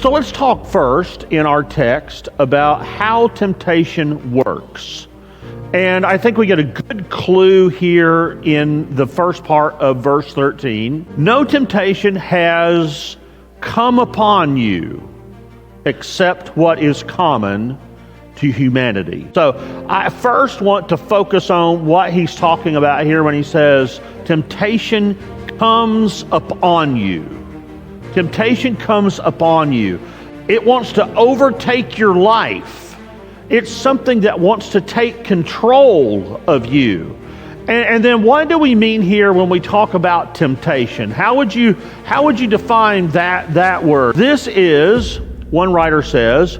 So let's talk first in our text about how temptation works. And I think we get a good clue here in the first part of verse 13. No temptation has come upon you except what is common to humanity. So I first want to focus on what he's talking about here when he says temptation comes upon you. Temptation comes upon you. It wants to overtake your life. It's something that wants to take control of you. And then what do we mean here when we talk about temptation? How would you define that word? This is, one writer says,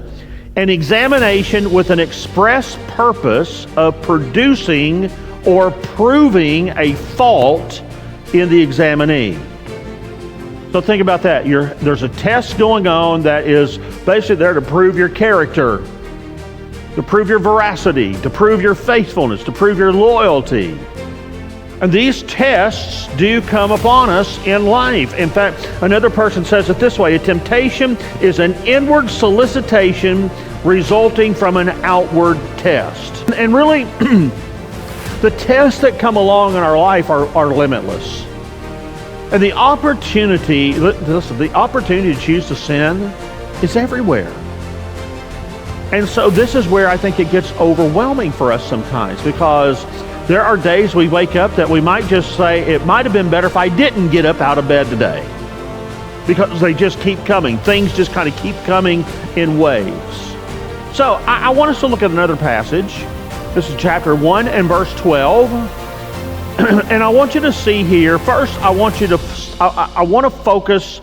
an examination with an express purpose of producing or proving a fault in the examinee. So think about that. There's a test going on that is basically there to prove your character, to prove your veracity, to prove your faithfulness, to prove your loyalty. And these tests do come upon us in life. In fact, another person says it this way: a temptation is an inward solicitation resulting from an outward test. And really, the tests that come along in our life are limitless. And the opportunity to choose to sin is everywhere. And so this is where I think it gets overwhelming for us sometimes, because there are days we wake up that we might just say, it might have been better if I didn't get up out of bed today. Because they just keep coming. Things just kind of keep coming in waves. So I want us to look at another passage. This is chapter 1 and verse 12. And I want you to see here, first I want to focus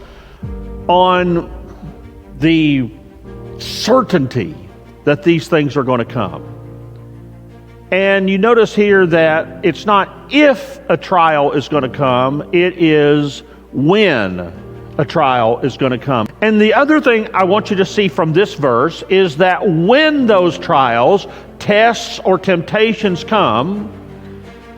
on the certainty that these things are going to come. And you notice here that it's not if a trial is going to come, it is when a trial is going to come. And the other thing I want you to see from this verse is that when those trials, tests, or temptations come,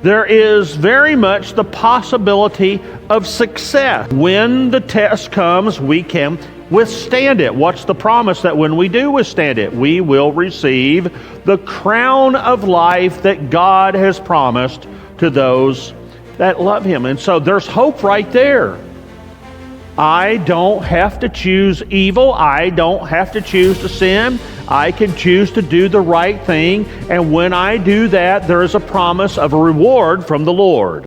there is very much the possibility of success. When the test comes, we can withstand it. What's the promise? That when we do withstand it, we will receive the crown of life that God has promised to those that love Him. And so there's hope right there. I don't have to choose evil. I don't have to choose to sin. I can choose to do the right thing. And when I do that, there is a promise of a reward from the Lord.